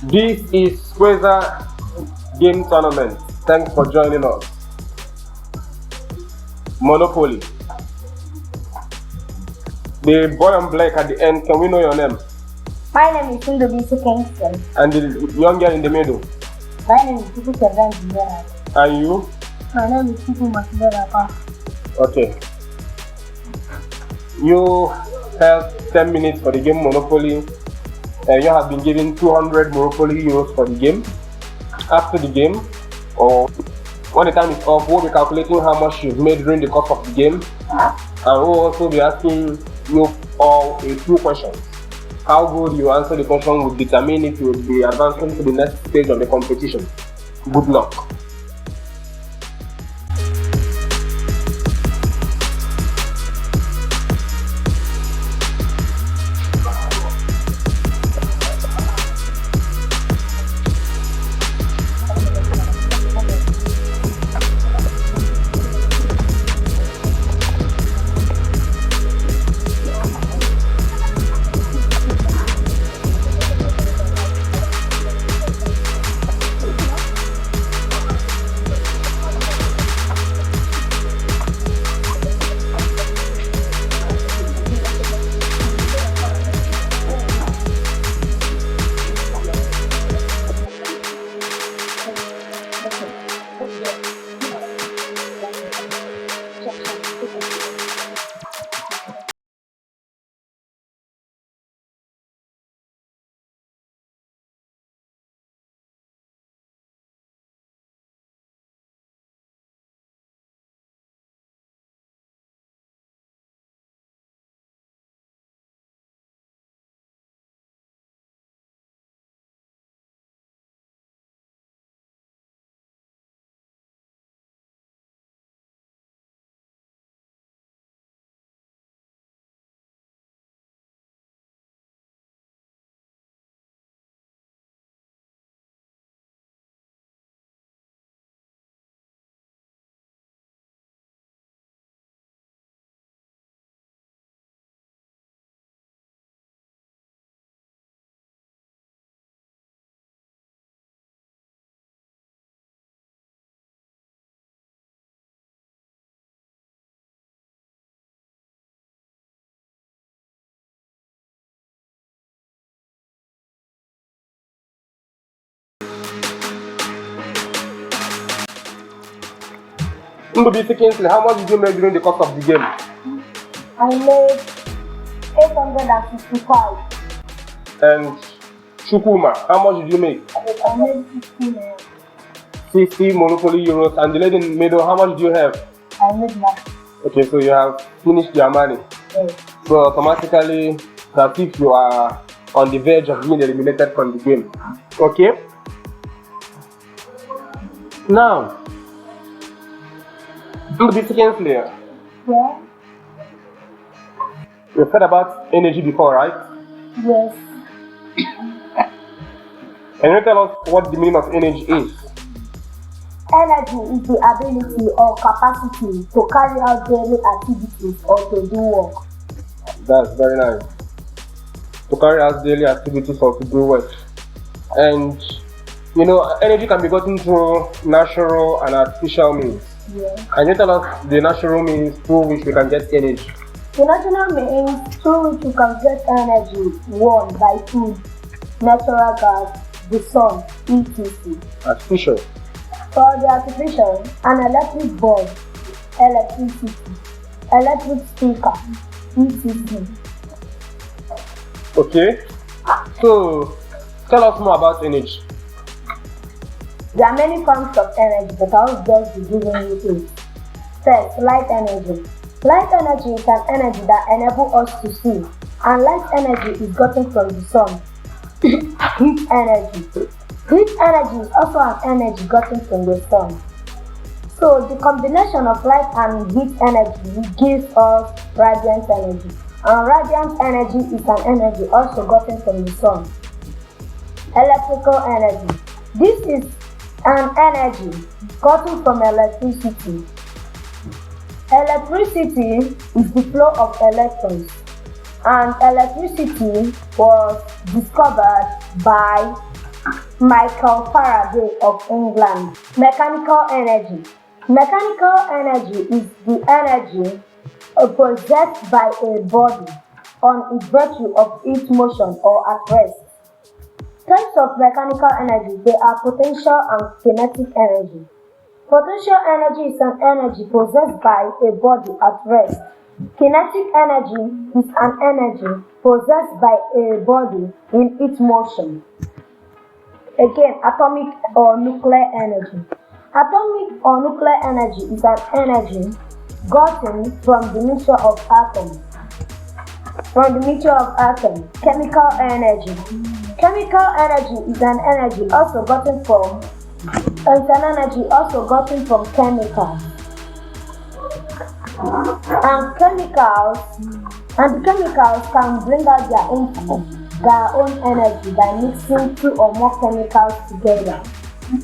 This is Quasar Game Tournament. Thanks for joining us. Monopoly. The boy on black at the end, can we know your name? My name is Ndubuisi Kingsley. And the young girl in the middle? My name is Chukwuchebendu. And you? My name is Chukwuma, Chidera. Okay. You have 10 minutes for the game Monopoly. You have been given 200 Monopoly euros for the game. After the game, or when the time is up, we'll be calculating how much you've made during the course of the game. And we'll also be asking you all a few questions. How good you answer the question will determine if you will be advancing to the next stage of the competition. Good luck. Ndubuisi Kingsley, how much did you make during the course of the game? I made 865. And Chukwuma, how much did you make? I made 60. 60 Monopoly euros. And the lady in the middle, how much do you have? I made that. Okay, so you have finished your money. Yes. So automatically, as if you are on the verge of being eliminated from the game. Okay? Now, Ndubuisi Kingsley, Yeah? you've heard about energy before, right? Yes. Can you tell us what the meaning of energy is? Energy is the ability or capacity to carry out daily activities or to do work. That's very nice. To carry out daily activities or to do work. And you know, energy can be gotten through natural and artificial means. Yeah. Can you tell us the natural means through which we can get energy? The natural means through which you can get energy, one, by food, natural gas, the sun, etc. Artificial. For the artificial, an electric bulb, electricity, electric speaker, etc. Okay. So, tell us more about energy. There are many forms of energy, but I will just be giving you it. First, light energy. Light energy is an energy that enables us to see, and light energy is gotten from the sun. Heat energy. Heat energy is also an energy gotten from the sun. So the combination of light and heat energy gives us radiant energy. And radiant energy is an energy also gotten from the sun. Electrical energy. This is an energy gotten from electricity. Electricity is the flow of electrons, and electricity was discovered by Michael Faraday of England. Mechanical energy. Mechanical energy is the energy possessed by a body on its virtue of its motion or at rest. Types of mechanical energy, they are potential and kinetic energy. Potential energy is an energy possessed by a body at rest. Kinetic energy is an energy possessed by a body in its motion. Again, atomic or nuclear energy. Atomic or nuclear energy is an energy gotten from the mixture of atoms. Chemical energy. Chemical energy is an energy also gotten from chemicals. And chemicals can bring out their own energy by mixing two or more chemicals together.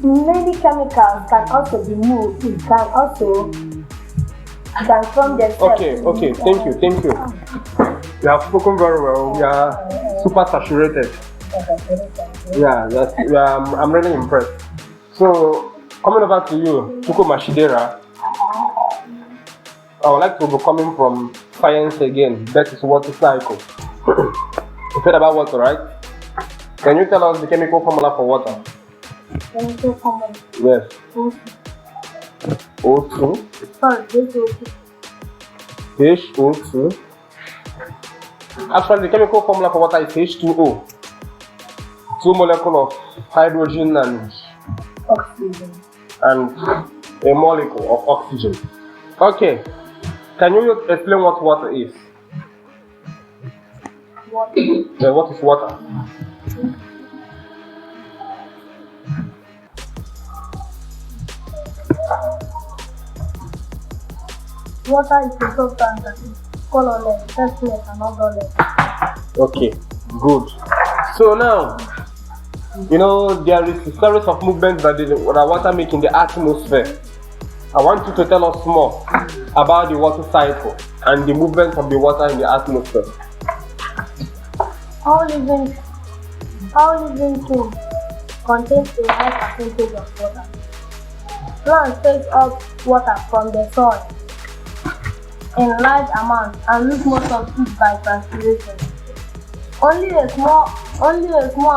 Many chemicals can also be moved, can transform themselves. Okay, thank you. You have spoken very well. We are super saturated. I'm really impressed. So, coming over to you, Chidera, I would like to be coming from science again. That is water cycle. You said about water, right? Can you tell us the chemical formula for water? Chemical formula. Yes. O2. Sorry, H2O. Actually, the chemical formula for water is H2O. 2 molecules of hydrogen and oxygen. And a molecule of oxygen. Okay. Can you explain what water is? Water. Yeah, what is water? Water is a substance that is colorless, tasteless, and odorless. Okay, good. So now, there is a series of movements that water makes in the atmosphere. I want you to tell us more about the water cycle and the movement of the water in the atmosphere. All living things contains a high percentage of water. Plants take up water from the soil in large amounts and lose most of it by transpiration. Only a small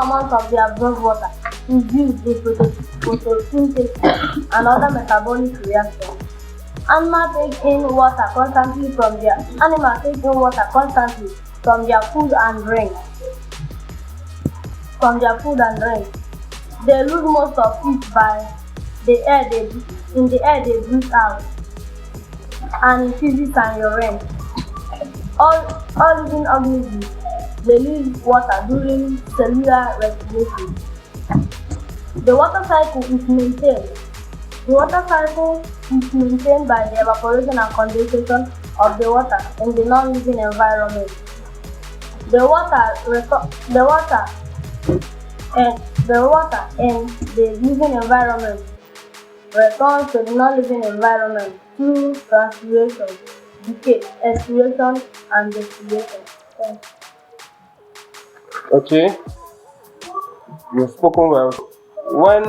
amount of the absorbed water is used in photosynthesis and other metabolic reactions. Animals take in water constantly from their food and drink. They lose most of it by the air they breathe out, and in physics and urine. All living organisms, they lose water during cellular respiration. The water cycle is maintained by the evaporation and condensation of the water in the non-living environment. The water in the living environment returns to the non-living environment through transpiration, decay, expiration, and distillation. Okay, you've spoken well. When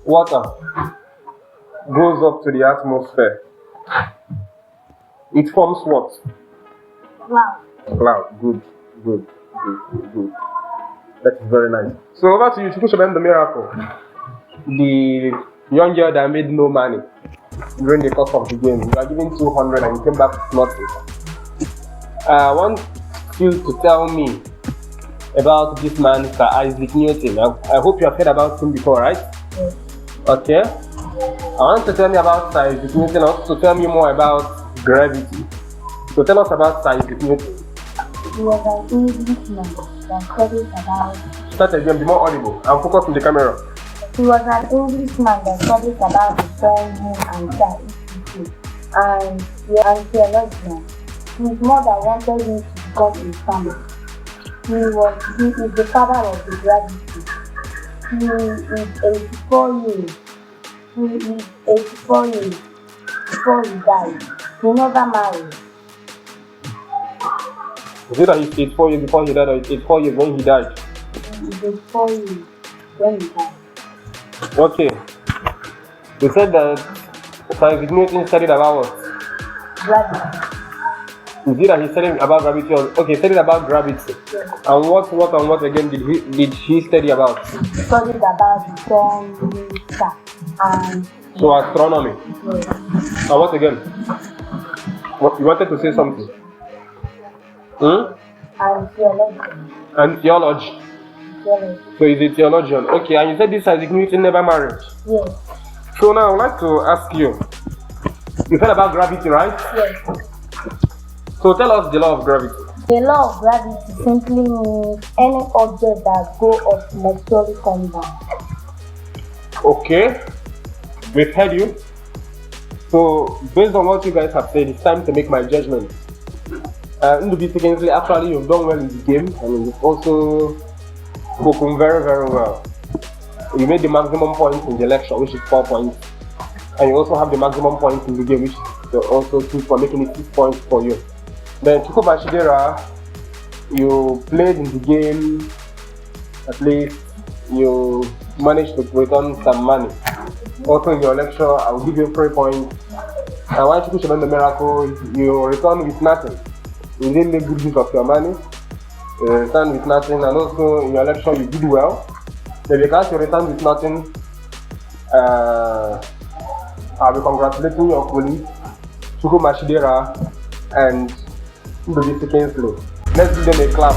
water goes up to the atmosphere, it forms what? Cloud. Good. That is very nice. So over to you, Chukwuchebendu the miracle. The young girl that made no money during the course of the game. You are given 200 and you came back with nothing. I want you to tell me about this man, Sir Isaac Newton. I hope you have heard about him before, right? Yes. Okay. I want to tell me about Sir Isaac Newton, also to tell me more about gravity. So tell us about Sir Isaac Newton. He was an Englishman that studied about... Start again, be more audible and focus on the camera. He was an Englishman that studied about the sun, moon, and star, and theologian. His mother wanted him to become a farmer. He is the father of the gravity. He is 84 years. Before he died. He never married. Is it that he's 84 years before he died, or 84 years when he died? before you when you die. Okay. You said that Sir Isaac Newton studied about what? Gravity. Is it that he studied about gravity? Okay, studied about gravity. Yes. And what again did he study about? He studied about the sun, moon, star, and So astronomy. yes. And what again? What you wanted to say something? And theology. And theology. Theology. So he's a theologian. Okay, and you said this Isaac Newton never married. Yes. So now I would like to ask you. You said about gravity, right? Yes. So tell us the law of gravity. The law of gravity simply means any object that go up must surely come down. Okay, we've heard you. So based on what you guys have said, it's time to make my judgment. Ndubuisi Kingsley, actually you've done well in the game and you've also spoken very, very well. You made the maximum points in the lecture, which is 4 points. And you also have the maximum points in the game, which is also 2 for making it 6 points for you. Then Chukwuma Chidera, you played in the game, at least you managed to return some money. Also in your lecture, I will give you 3 points. And while Chukwuchebendu the miracle, you return with nothing. You didn't make good use of your money. You return with nothing, and also in your lecture you did well. But because you return with nothing, I'll be congratulating your colleagues, Chukwuma Chidera and Ndubuisi Kingsley. Let's give them a clap.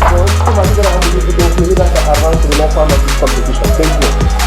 So, Chukwuma Chidera and Ndubuisi Kingsley, you guys are advanced to the next round of this competition. Thank you.